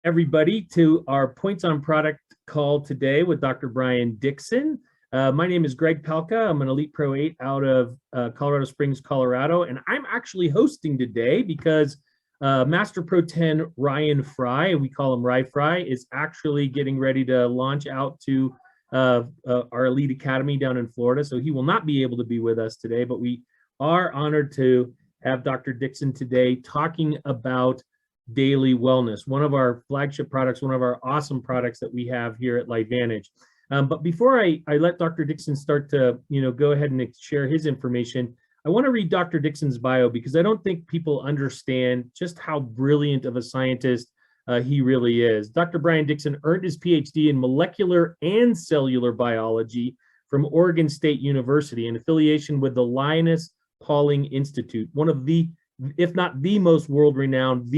everybody to our Points on Product call today with Dr. Brian Dixon. My name is Greg Palka. I'm an Elite Pro 8 out of Colorado Springs, Colorado, and I'm actually hosting today because Master Pro 10 Ryan Fry, we call him Rye Fry, is actually getting ready to launch out to our Elite Academy down in Florida. So he will not be able to be with us today, but we are honored to have Dr. Dixon today talking about Daily Wellness, one of our flagship products, one of our awesome products that we have here at LifeVantage. But before I let Dr. Dixon start to go ahead and share his information, I want to read Dr. Dixon's bio because I don't think people understand just how brilliant of a scientist he really is. Dr. Brian Dixon earned his PhD in molecular and cellular biology from Oregon State University in affiliation with the Linus Pauling Institute, one of the, if not the most world-renowned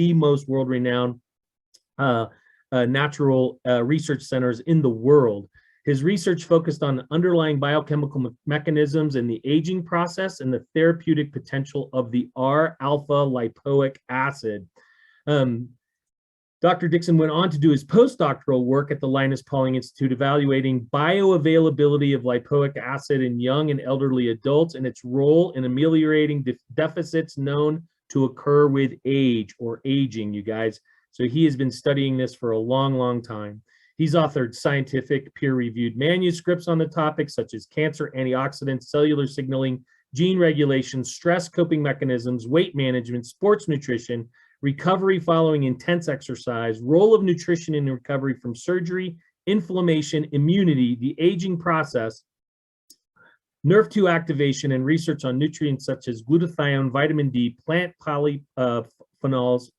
natural research centers in the world. His research focused on underlying biochemical mechanisms in the aging process and the therapeutic potential of the R-alpha lipoic acid. Dr. Dixon went on to do his postdoctoral work at the Linus Pauling Institute, evaluating bioavailability of lipoic acid in young and elderly adults and its role in ameliorating deficits known to occur with age or aging, you guys. So he has been studying this for a long, long time. He's authored scientific peer-reviewed manuscripts on the topic, such as cancer, antioxidants, cellular signaling, gene regulation, stress coping mechanisms, weight management, sports nutrition, recovery following intense exercise, role of nutrition in recovery from surgery, inflammation, immunity, the aging process, NRF2 activation, and research on nutrients such as glutathione, vitamin D, plant polyphenols.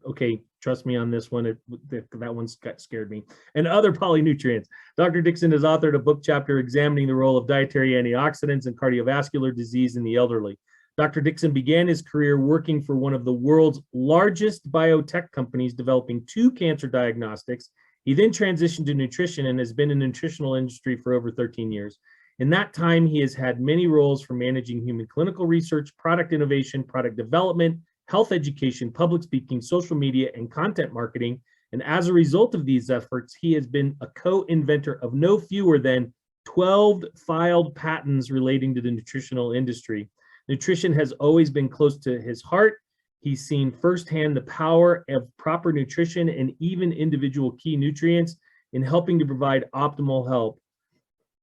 Okay, trust me on this one. That one scared me. And other polynutrients. Dr. Dixon has authored a book chapter examining the role of dietary antioxidants and cardiovascular disease in the elderly. Dr. Dixon began his career working for one of the world's largest biotech companies developing 2 cancer diagnostics. He then transitioned to nutrition and has been in the nutritional industry for over 13 years. In that time, he has had many roles from managing human clinical research, product innovation, product development, health education, public speaking, social media, and content marketing. And as a result of these efforts, he has been a co-inventor of no fewer than 12 filed patents relating to the nutritional industry. Nutrition has always been close to his heart. He's seen firsthand the power of proper nutrition and even individual key nutrients in helping to provide optimal health.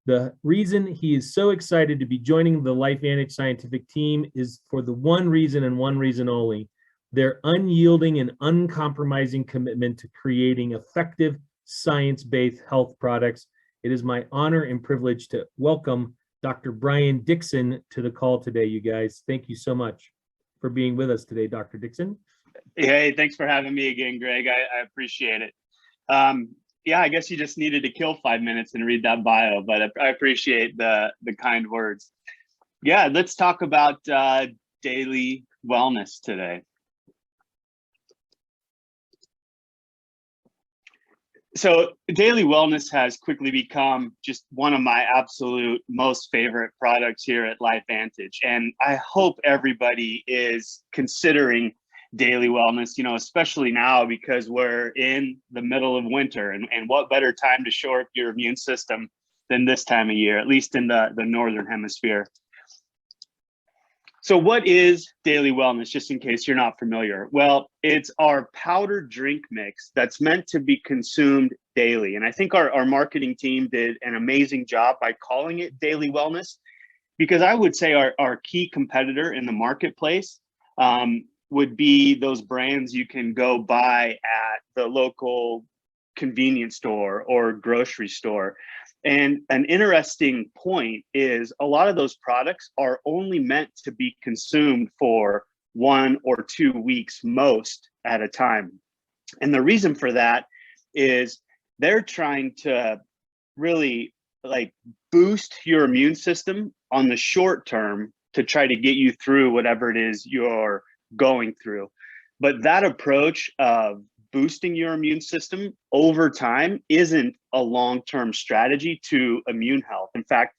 The reason he is so excited to be joining the LifeVantage scientific team is for the one reason and one reason only: their unyielding and uncompromising commitment to creating effective science-based health products. It is my honor and privilege to welcome Dr. Brian Dixon to the call today, you guys. Thank you so much for being with us today, Dr. Dixon. Hey, thanks for having me again, Greg. I appreciate it. Yeah, I guess you just needed to kill 5 minutes and read that bio, but I appreciate the kind words. Yeah, let's talk about daily wellness today. So daily wellness has quickly become just one of my absolute most favorite products here at LifeVantage. And I hope everybody is considering daily wellness, especially now because we're in the middle of winter, and what better time to shore up your immune system than this time of year, at least in the Northern Hemisphere. So what is daily wellness, just in case you're not familiar? Well, it's our powdered drink mix that's meant to be consumed daily. And I think our marketing team did an amazing job by calling it daily wellness, because I would say our key competitor in the marketplace would be those brands you can go buy at the local convenience store or grocery store. And an interesting point is a lot of those products are only meant to be consumed for 1 or 2 weeks most at a time. And the reason for that is they're trying to really boost your immune system on the short term to try to get you through whatever it is you're going through. But that approach of boosting your immune system over time isn't a long-term strategy to immune health. In fact,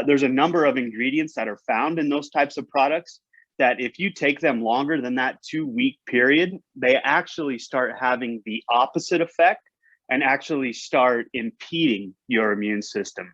there's a number of ingredients that are found in those types of products that if you take them longer than that 2-week period, they actually start having the opposite effect and actually start impeding your immune system.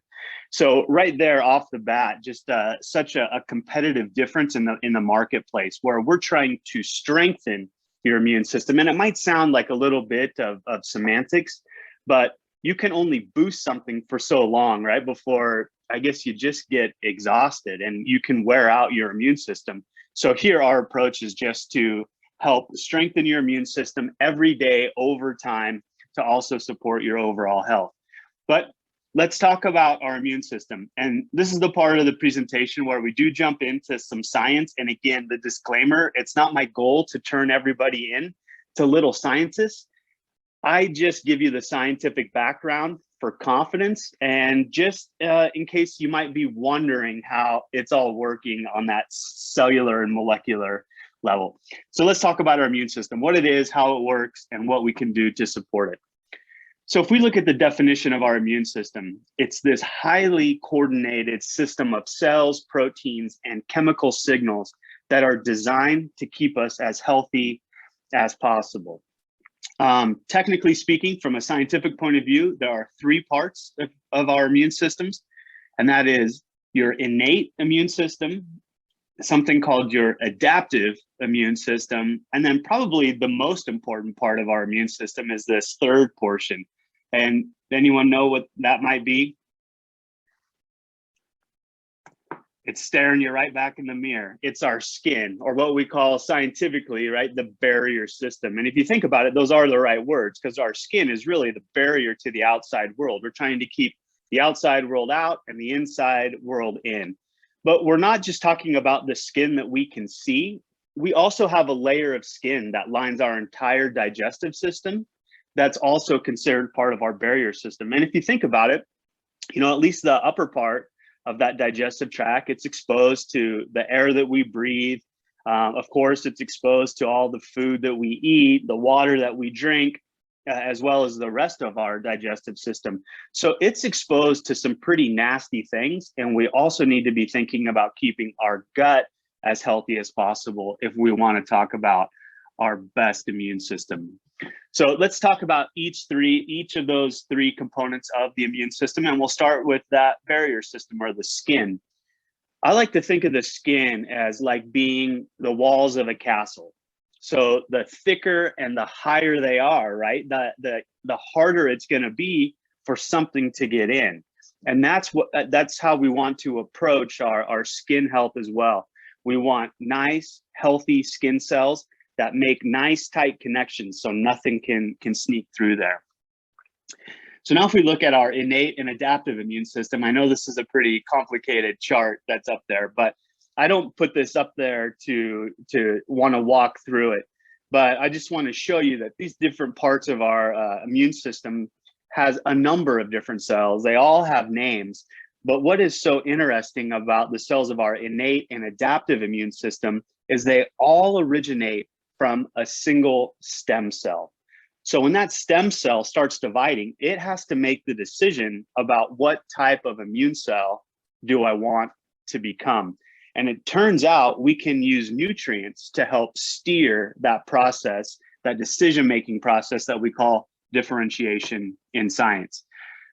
So right there off the bat, just such a competitive difference in the marketplace, where we're trying to strengthen your immune system. And it might sound like a little bit of semantics, but you can only boost something for so long, right? Before, I guess, you just get exhausted and you can wear out your immune system. So here our approach is just to help strengthen your immune system every day over time to also support your overall health. But let's talk about our immune system. And this is the part of the presentation where we do jump into some science. And again, the disclaimer, it's not my goal to turn everybody in to little scientists. I just give you the scientific background for confidence, and just in case you might be wondering how it's all working on that cellular and molecular level. So let's talk about our immune system, what it is, how it works, and what we can do to support it. So if we look at the definition of our immune system, it's this highly coordinated system of cells, proteins, and chemical signals that are designed to keep us as healthy as possible. Technically speaking, from a scientific point of view, there are 3 parts of our immune systems, and that is your innate immune system, something called your adaptive immune system, and then probably the most important part of our immune system is this third portion. And anyone know what that might be? It's staring you right back in the mirror. It's our skin, or what we call scientifically, right, the barrier system. And if you think about it, those are the right words, because our skin is really the barrier to the outside world. We're trying to keep the outside world out and the inside world in. But we're not just talking about the skin that we can see. We also have a layer of skin that lines our entire digestive system. That's also considered part of our barrier system. And if you think about it, you know, at least the upper part of that digestive tract, it's exposed to the air that we breathe. Of course, it's exposed to all the food that we eat, the water that we drink, as well as the rest of our digestive system. So it's exposed to some pretty nasty things. And we also need to be thinking about keeping our gut as healthy as possible if we want to talk about our best immune system. So let's talk about each of those 3 components of the immune system, and we'll start with that barrier system, or the skin. I like to think of the skin as like being the walls of a castle. So the thicker and the higher they are, right, the harder it's going to be for something to get in. And that's how we want to approach our skin health as well. We want nice, healthy skin cells that make nice, tight connections so nothing can sneak through there. So now if we look at our innate and adaptive immune system, I know this is a pretty complicated chart that's up there, but I don't put this up there to want to walk through it. But I just want to show you that these different parts of our immune system has a number of different cells. They all have names. But what is so interesting about the cells of our innate and adaptive immune system is they all originate from a single stem cell. So when that stem cell starts dividing, it has to make the decision about what type of immune cell do I want to become. And it turns out we can use nutrients to help steer that process, that decision-making process that we call differentiation in science.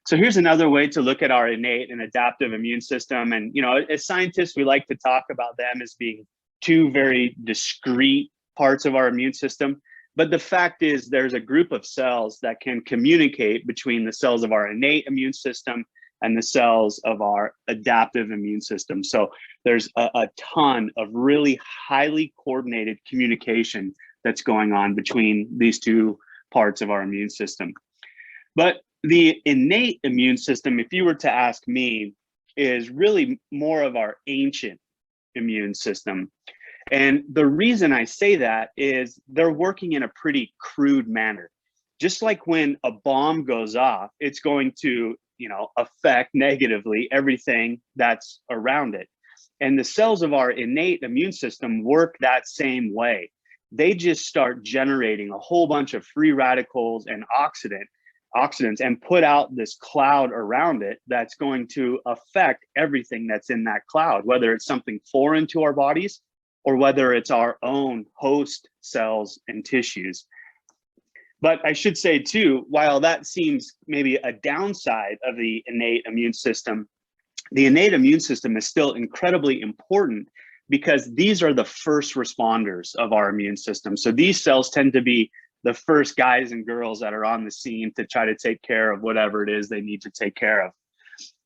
So here's another way to look at our innate and adaptive immune system. And, you know, as scientists, we like to talk about them as being 2 very discrete parts of our immune system. But the fact is there's a group of cells that can communicate between the cells of our innate immune system and the cells of our adaptive immune system. So there's a ton of really highly coordinated communication that's going on between these 2 parts of our immune system. But the innate immune system, if you were to ask me, is really more of our ancient immune system. And the reason I say that is they're working in a pretty crude manner. Just like when a bomb goes off, it's going to, you know, affect negatively everything that's around it. And the cells of our innate immune system work that same way. They just start generating a whole bunch of free radicals and oxidants and put out this cloud around it that's going to affect everything that's in that cloud, whether it's something foreign to our bodies or whether it's our own host cells and tissues. But I should say too, while that seems maybe a downside of the innate immune system, the innate immune system is still incredibly important because these are the first responders of our immune system. So these cells tend to be the first guys and girls that are on the scene to try to take care of whatever it is they need to take care of.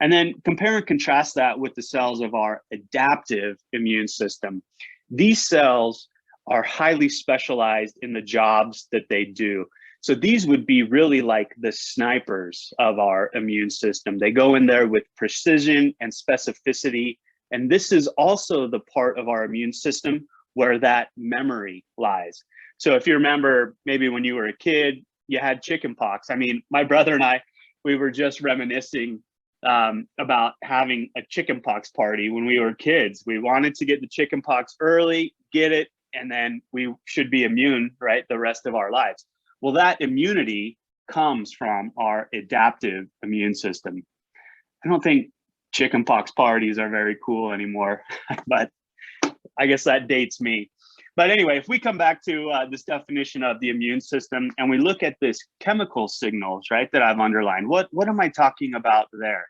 And then compare and contrast that with the cells of our adaptive immune system. These cells are highly specialized in the jobs that they do. So these would be really like the snipers of our immune system. They go in there with precision and specificity. And this is also the part of our immune system where that memory lies. So if you remember, maybe when you were a kid, you had chickenpox. I mean, my brother and I, we were just reminiscing about having a chickenpox party when we were kids. We wanted to get the chickenpox early, get it, and then we should be immune, right, the rest of our lives. Well, that immunity comes from our adaptive immune system. I don't think chickenpox parties are very cool anymore, but I guess that dates me. But anyway, if we come back to this definition of the immune system and we look at this chemical signals, right, that I've underlined, what am I talking about there?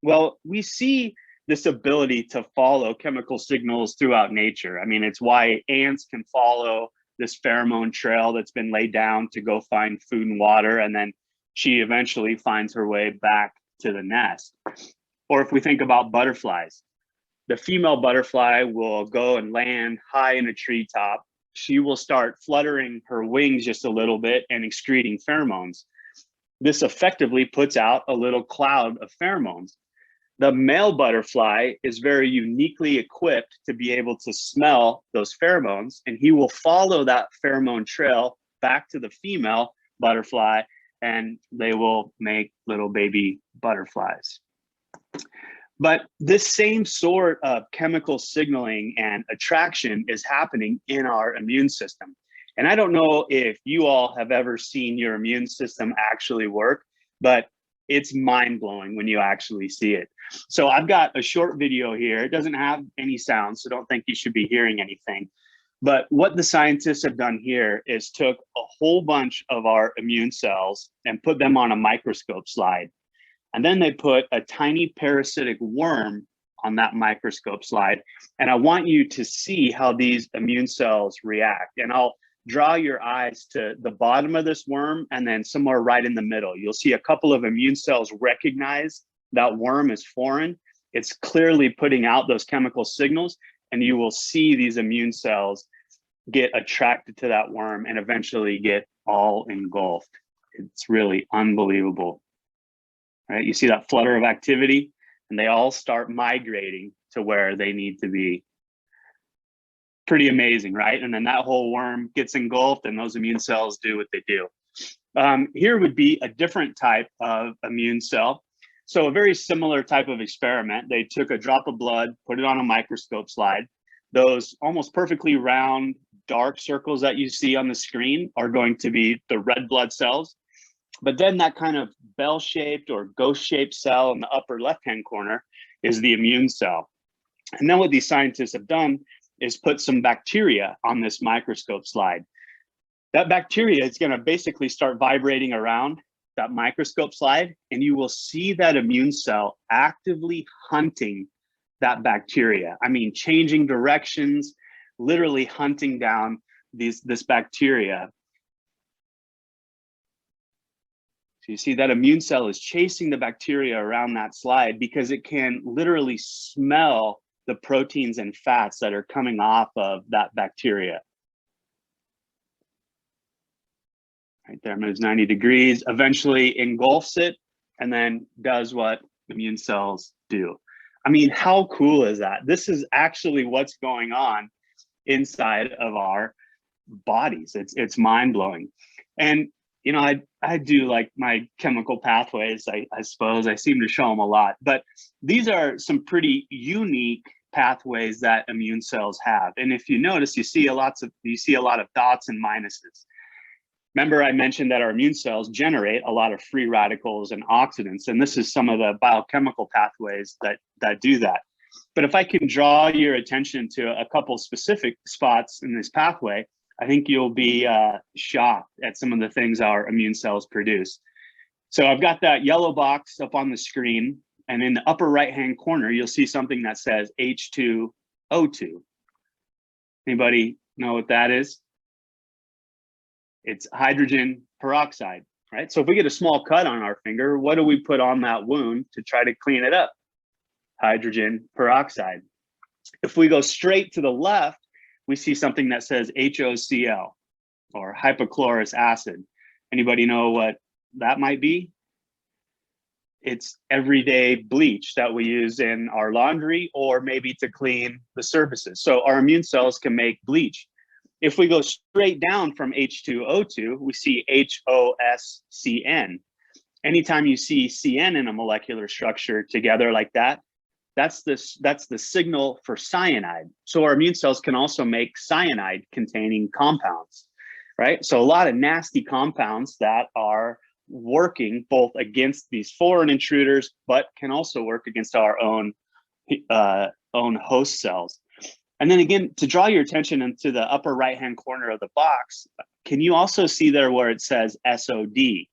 Well, we see this ability to follow chemical signals throughout nature. I mean, it's why ants can follow this pheromone trail that's been laid down to go find food and water, and then she eventually finds her way back to the nest. Or if we think about butterflies, the female butterfly will go and land high in a treetop. She will start fluttering her wings just a little bit and excreting pheromones. This effectively puts out a little cloud of pheromones. The male butterfly is very uniquely equipped to be able to smell those pheromones, and he will follow that pheromone trail back to the female butterfly, and they will make little baby butterflies. But this same sort of chemical signaling and attraction is happening in our immune system. And I don't know if you all have ever seen your immune system actually work, but it's mind-blowing when you actually see it. So I've got a short video here. It doesn't have any sound, so don't think you should be hearing anything. But what the scientists have done here is took a whole bunch of our immune cells and put them on a microscope slide. And then they put a tiny parasitic worm on that microscope slide. And I want you to see how these immune cells react. And I'll draw your eyes to the bottom of this worm and then somewhere right in the middle. You'll see a couple of immune cells recognize that worm is foreign. It's clearly putting out those chemical signals, and you will see these immune cells get attracted to that worm and eventually get all engulfed. It's really unbelievable, right? You see that flutter of activity, and they all start migrating to where they need to be. Pretty amazing, right? And then that whole worm gets engulfed and those immune cells do what they do. Here would be a different type of immune cell. So a very similar type of experiment. They took a drop of blood, put it on a microscope slide. Those almost perfectly round, dark circles that you see on the screen are going to be the red blood cells. But then that kind of bell-shaped or ghost-shaped cell in the upper left-hand corner is the immune cell. And then what these scientists have done is put some bacteria on this microscope slide. That bacteria is going to basically start vibrating around that microscope slide, and you will see that immune cell actively hunting that bacteria. I mean, changing directions, literally hunting down this bacteria. So you see that immune cell is chasing the bacteria around that slide because it can literally smell the proteins and fats that are coming off of that bacteria. Right there, moves 90 degrees, eventually engulfs it, and then does what immune cells do. I mean, how cool is that? This is actually what's going on inside of our bodies. It's mind-blowing. And you know, I do like my chemical pathways. I suppose I seem to show them a lot, but these are some pretty unique pathways that immune cells have. And if you notice, you see a lot of dots and minuses. Remember, I mentioned that our immune cells generate a lot of free radicals and oxidants, and this is some of the biochemical pathways that do that. But if I can draw your attention to a couple specific spots in this pathway, I think you'll be shocked at some of the things our immune cells produce. So I've got that yellow box up on the screen, and in the upper right-hand corner, you'll see something that says H2O2. Anybody know what that is? It's hydrogen peroxide, right? So if we get a small cut on our finger, what do we put on that wound to try to clean it up? Hydrogen peroxide. If we go straight to the left, we see something that says HOCl, or hypochlorous acid. Anybody know what that might be? It's everyday bleach that we use in our laundry, or maybe to clean the surfaces. So our immune cells can make bleach. If we go straight down from H2O2, we see HOSCN. Anytime you see CN in a molecular structure together like that, that's the signal for cyanide. So our immune cells can also make cyanide containing compounds, right? So a lot of nasty compounds that are working both against these foreign intruders, but can also work against our own host cells. And then again, to draw your attention into the upper right-hand corner of the box, can you also see there where it says SOD?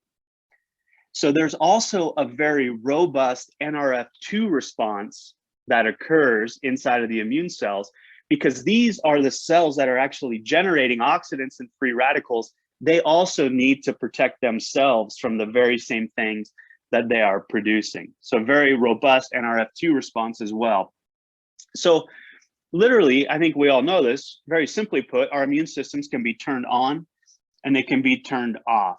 So there's also a very robust NRF2 response that occurs inside of the immune cells, because these are the cells that are actually generating oxidants and free radicals. They also need to protect themselves from the very same things that they are producing. So very robust NRF2 response as well. So literally, I think we all know this, very simply put, our immune systems can be turned on and they can be turned off.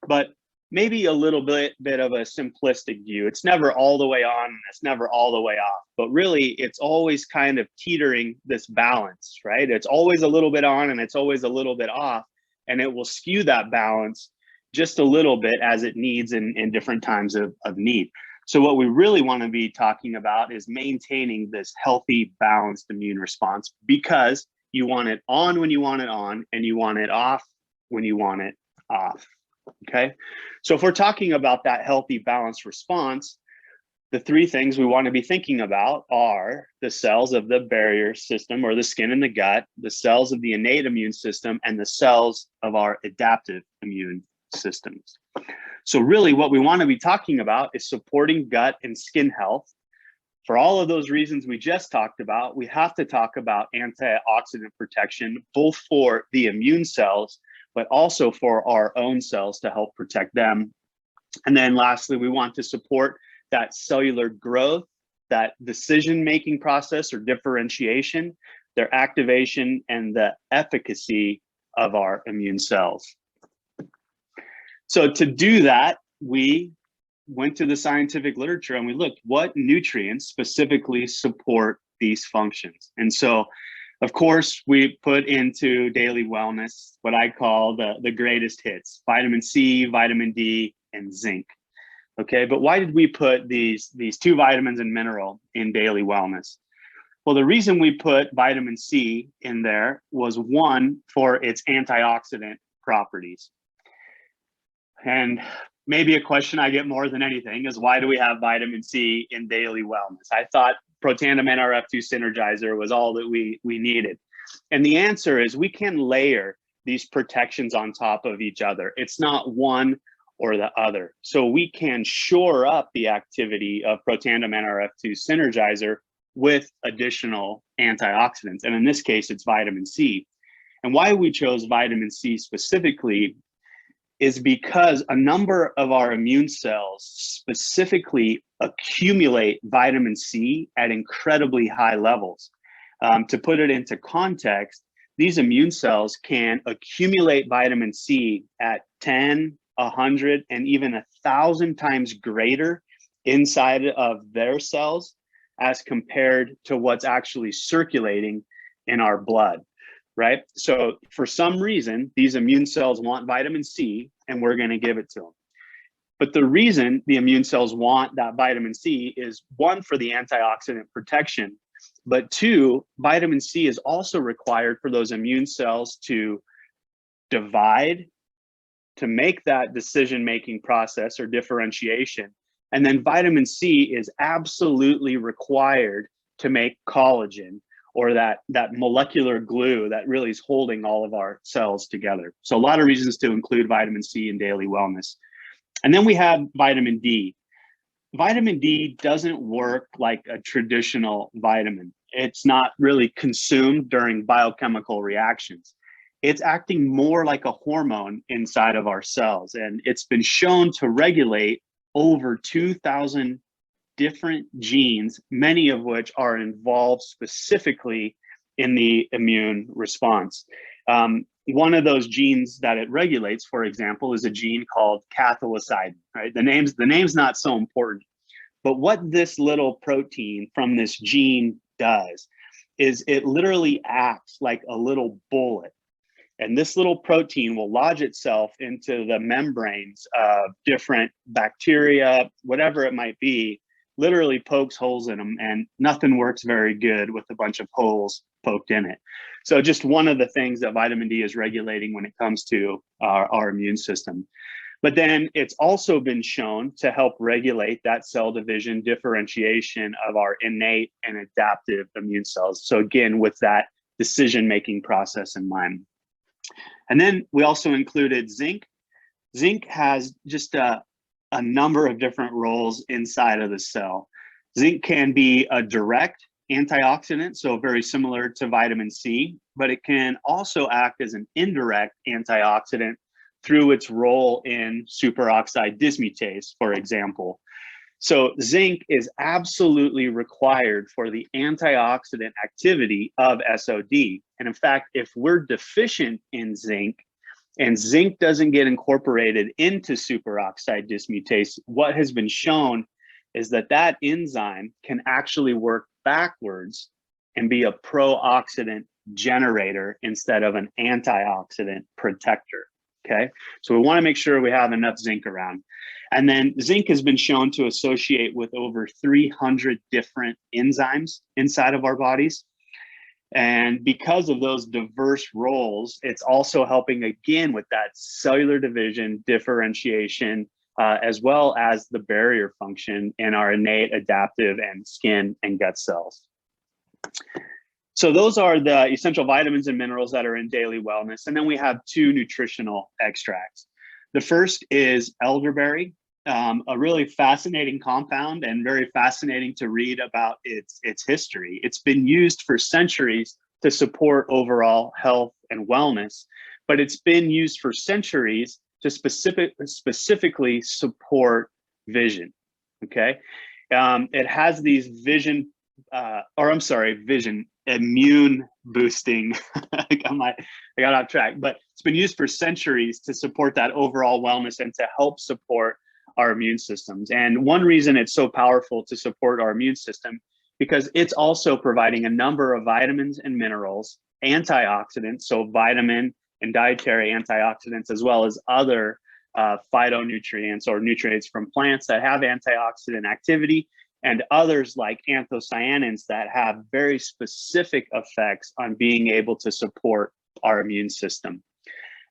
But maybe a little bit of a simplistic view. It's never all the way on, it's never all the way off, but really it's always kind of teetering this balance, right? It's always a little bit on and it's always a little bit off, and it will skew that balance just a little bit as it needs in different times of need. So what we really want to be talking about is maintaining this healthy, balanced immune response, because you want it on when you want it on, and you want it off when you want it off. Okay, so if we're talking about that healthy, balanced response, the three things we want to be thinking about are the cells of the barrier system, or the skin and the gut, the cells of the innate immune system, and the cells of our adaptive immune systems. So really what we want to be talking about is supporting gut and skin health. For all of those reasons we just talked about, we have to talk about antioxidant protection, both for the immune cells, but also for our own cells to help protect them. And then lastly, we want to support that cellular growth, that decision-making process or differentiation, their activation, and the efficacy of our immune cells. So to do that, we went to the scientific literature and we looked what nutrients specifically support these functions. And so of course, we put into Daily Wellness what I call the greatest hits: vitamin C, vitamin D, and zinc. Okay, but why did we put these two vitamins and mineral in Daily Wellness? Well, the reason we put vitamin C in there was, one, for its antioxidant properties. And maybe a question I get more than anything is, why do we have vitamin C in Daily Wellness? I thought Protandim NRF2 Synergizer was all that we needed. And the answer is, we can layer these protections on top of each other. It's not one or the other. So we can shore up the activity of Protandim NRF2 Synergizer with additional antioxidants. And in this case, it's vitamin C. And why we chose vitamin C specifically is because a number of our immune cells specifically accumulate vitamin C at incredibly high levels. To put it into context, these immune cells can accumulate vitamin C at 10, 100, and even 1,000 times greater inside of their cells as compared to what's actually circulating in our blood. Right? So for some reason, these immune cells want vitamin C, and we're going to give it to them. But the reason the immune cells want that vitamin C is, one, for the antioxidant protection, but two, vitamin C is also required for those immune cells to divide, to make that decision-making process or differentiation. And then vitamin C is absolutely required to make collagen, or that molecular glue that really is holding all of our cells together. So a lot of reasons to include vitamin C in daily wellness. And then we have vitamin D. Vitamin D doesn't work like a traditional vitamin. It's not really consumed during biochemical reactions. It's acting more like a hormone inside of our cells. And it's been shown to regulate over 2,000 different genes, many of which are involved specifically in the immune response. One of those genes that it regulates, for example, is a gene called cathelicidin, right? The name's not so important, but what this little protein from this gene does is it literally acts like a little bullet. And this little protein will lodge itself into the membranes of different bacteria, whatever it might be, literally pokes holes in them, and nothing works very good with a bunch of holes poked in it. So just one of the things that vitamin D is regulating when it comes to our immune system. But then it's also been shown to help regulate that cell division differentiation of our innate and adaptive immune cells. So again, with that decision-making process in mind. And then we also included zinc. Zinc has just a number of different roles inside of the cell. Zinc can be a direct antioxidant, so very similar to vitamin C, but it can also act as an indirect antioxidant through its role in superoxide dismutase, for example. So zinc is absolutely required for the antioxidant activity of SOD. And in fact, if we're deficient in zinc, and zinc doesn't get incorporated into superoxide dismutase, what has been shown is that that enzyme can actually work backwards and be a pro-oxidant generator instead of an antioxidant protector, okay? So we wanna make sure we have enough zinc around. And then zinc has been shown to associate with over 300 different enzymes inside of our bodies. And because of those diverse roles, it's also helping again with that cellular division, differentiation, as well as the barrier function in our innate, adaptive, and skin and gut cells. So those are the essential vitamins and minerals that are in daily wellness. And then we have 2 nutritional extracts. The first is elderberry, a really fascinating compound and very fascinating to read about its history. It's been used for centuries to support overall health and wellness, but it's been used for centuries to specifically support vision, okay? It has these vision immune boosting, I got off track, but it's been used for centuries to support that overall wellness and to help support our immune systems. And one reason it's so powerful to support our immune system, because it's also providing a number of vitamins and minerals, antioxidants, so vitamin and dietary antioxidants, as well as other phytonutrients or nutrients from plants that have antioxidant activity, and others like anthocyanins that have very specific effects on being able to support our immune system.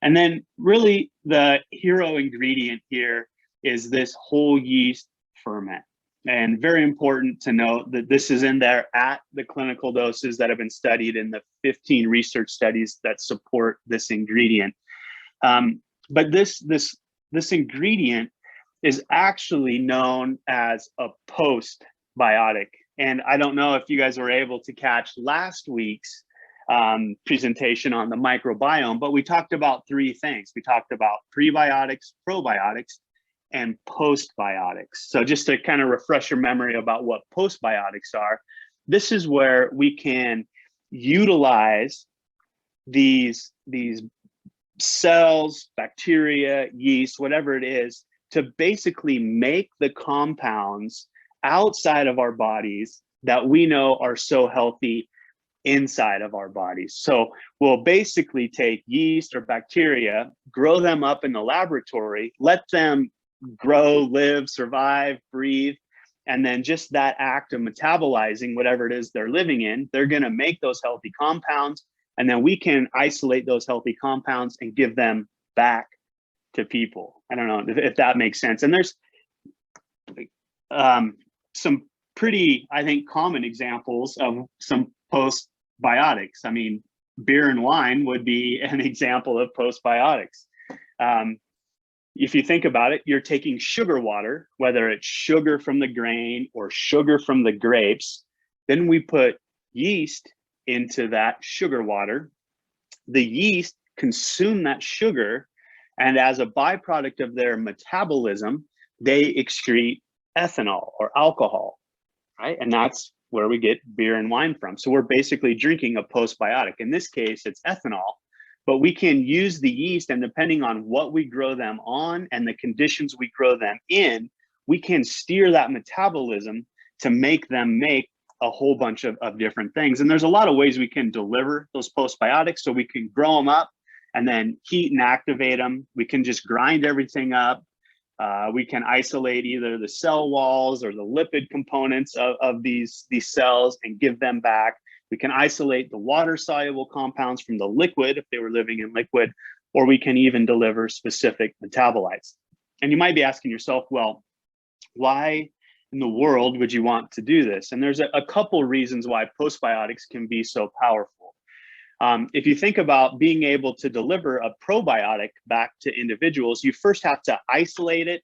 And then really the hero ingredient here is this whole yeast ferment. And very important to note that this is in there at the clinical doses that have been studied in the 15 research studies that support this ingredient. But this ingredient is actually known as a postbiotic. And I don't know if you guys were able to catch last week's presentation on the microbiome, but we talked about 3 things. We talked about prebiotics, probiotics, and postbiotics. So just to kind of refresh your memory about what postbiotics are, this is where we can utilize these cells, bacteria, yeast, whatever it is, to basically make the compounds outside of our bodies that we know are so healthy inside of our bodies. So we'll basically take yeast or bacteria, grow them up in the laboratory, let them grow, live, survive, breathe, and then just that act of metabolizing whatever it is they're living in, they're going to make those healthy compounds, and then we can isolate those healthy compounds and give them back to people. I don't know if that makes sense. And there's some pretty, I think, common examples of some postbiotics. I mean, beer and wine would be an example of postbiotics. If you think about it, you're taking sugar water, whether it's sugar from the grain or sugar from the grapes. Then we put yeast into that sugar water. The yeast consume that sugar, and as a byproduct of their metabolism, they excrete ethanol or alcohol, right? And that's where we get beer and wine from. So we're basically drinking a postbiotic. In this case, it's ethanol, but we can use the yeast, and depending on what we grow them on and the conditions we grow them in, we can steer that metabolism to make them make a whole bunch of different things. And there's a lot of ways we can deliver those postbiotics. So we can grow them up and then heat and activate them. We can just grind everything up. We can isolate either the cell walls or the lipid components of these cells and give them back. We can isolate the water-soluble compounds from the liquid if they were living in liquid, or we can even deliver specific metabolites. And you might be asking yourself, well, why in the world would you want to do this? And there's a couple reasons why postbiotics can be so powerful. If you think about being able to deliver a probiotic back to individuals, you first have to isolate it,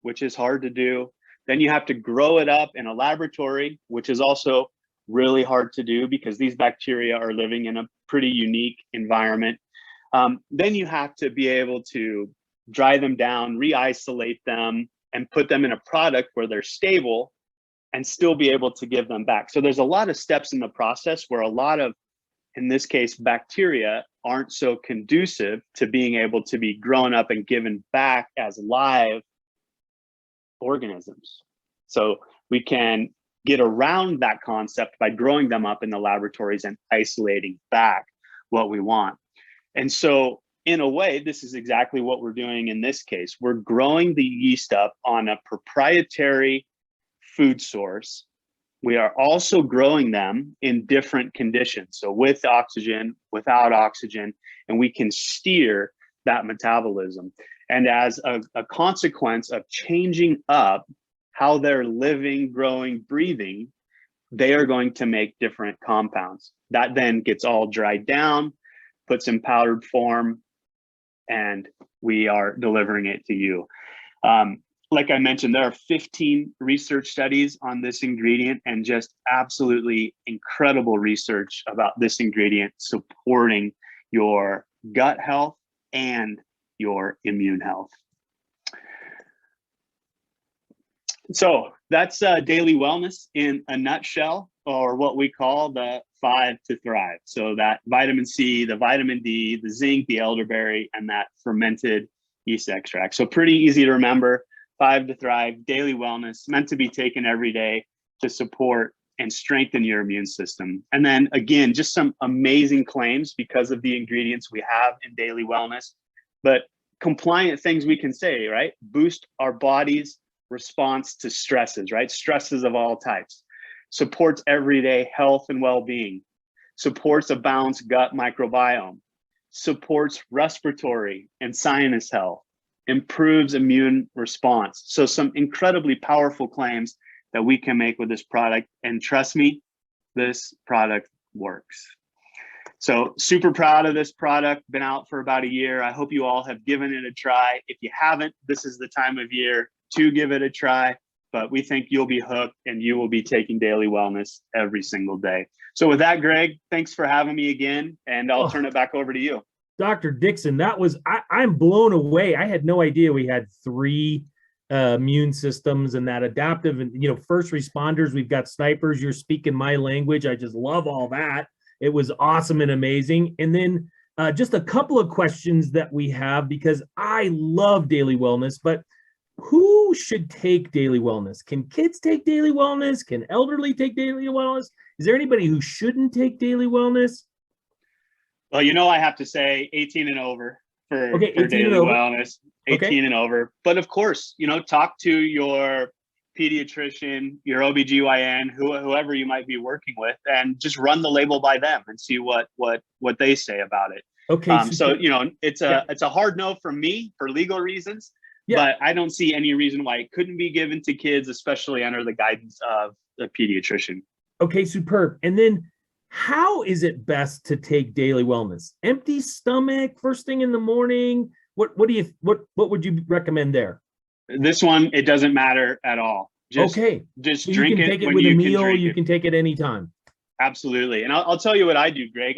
which is hard to do. Then you have to grow it up in a laboratory, which is also really hard to do because these bacteria are living in a pretty unique environment. Then you have to be able to dry them down, re-isolate them, and put them in a product where they're stable and still be able to give them back. So there's a lot of steps in the process where a lot of, in this case, bacteria aren't so conducive to being able to be grown up and given back as live organisms. So we can get around that concept by growing them up in the laboratories and isolating back what we want. And so in a way, this is exactly what we're doing in this case. We're growing the yeast up on a proprietary food source. We are also growing them in different conditions. So with oxygen, without oxygen, and we can steer that metabolism. And as a consequence of changing up how they're living, growing, breathing, they are going to make different compounds. That then gets all dried down, puts in powdered form, and we are delivering it to you. Like I mentioned, there are 15 research studies on this ingredient and just absolutely incredible research about this ingredient supporting your gut health and your immune health. So that's Daily Wellness in a nutshell, or what we call the 5 to Thrive. So that vitamin C, the vitamin D, the zinc, the elderberry, and that fermented yeast extract. So pretty easy to remember. 5 to Thrive, Daily Wellness, meant to be taken every day to support and strengthen your immune system. And then again, just some amazing claims because of the ingredients we have in Daily Wellness, but compliant things we can say, right? Boost our body's response to stresses, right? Stresses of all types. Supports everyday health and well-being. Supports a balanced gut microbiome. Supports respiratory and sinus health. Improves immune response. So some incredibly powerful claims that we can make with this product. And trust me, this product works. So super proud of this product. Been out for about a year. I hope you all have given it a try. If you haven't, this is the time of year to give it a try. But we think you'll be hooked and you will be taking Daily Wellness every single day. So with that, Greg, thanks for having me again. And I'll turn it back over to you. Dr. Dixon, that was, I'm blown away. I had no idea we had 3 immune systems and that adaptive and, first responders. We've got snipers. You're speaking my language. I just love all that. It was awesome and amazing. And then just a couple of questions that we have, because I love Daily Wellness, but who should take Daily Wellness? Can kids take Daily Wellness? Can elderly take Daily Wellness? Is there anybody who shouldn't take Daily Wellness? Well, I have to say 18 and over for Daily Wellness, 18 and over. But of course, talk to your pediatrician, your OBGYN, whoever you might be working with, and just run the label by them and see what they say about it. Okay. So it's a hard no from me for legal reasons, but I don't see any reason why it couldn't be given to kids, especially under the guidance of a pediatrician. Okay, superb. And then how is it best to take daily wellness? Empty stomach, first thing in the morning? What would you recommend there? This one, it doesn't matter at all. Just so you drink can it take it when with a you can meal, drink you it. can take it anytime. Absolutely. And I'll tell you what I do, Greg.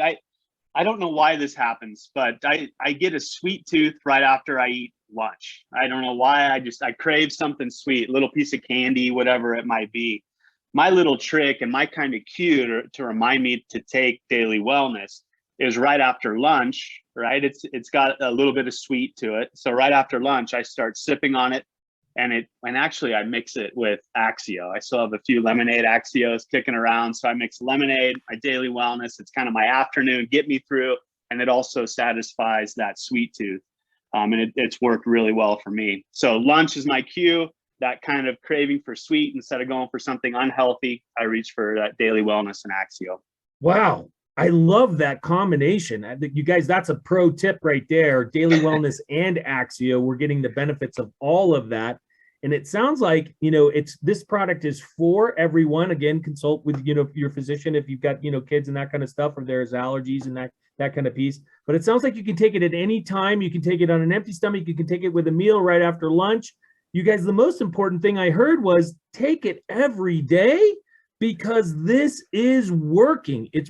I don't know why this happens, but I get a sweet tooth right after I eat lunch. I don't know why. I crave something sweet, little piece of candy, whatever it might be. My little trick and my kind of cue to remind me to take daily wellness is right after lunch, right? It's got a little bit of sweet to it. So right after lunch, I start sipping on it. And actually I mix it with Axio. I still have a few lemonade Axios kicking around. So I mix lemonade, my daily wellness. It's kind of my afternoon, get me through. And it also satisfies that sweet tooth. And it's worked really well for me. So lunch is my cue, that kind of craving for sweet. Instead of going for something unhealthy, I reach for that daily wellness and Axio. Wow. I love that combination. I think you guys, that's a pro tip right there. Daily wellness and Axio. We're getting the benefits of all of that. And it sounds like, this product is for everyone. Again, consult with, your physician if you've got, kids and that kind of stuff, or there's allergies and that kind of piece. But it sounds like you can take it at any time. You can take it on an empty stomach. You can take it with a meal right after lunch. You guys, the most important thing I heard was take it every day, because this is working. It's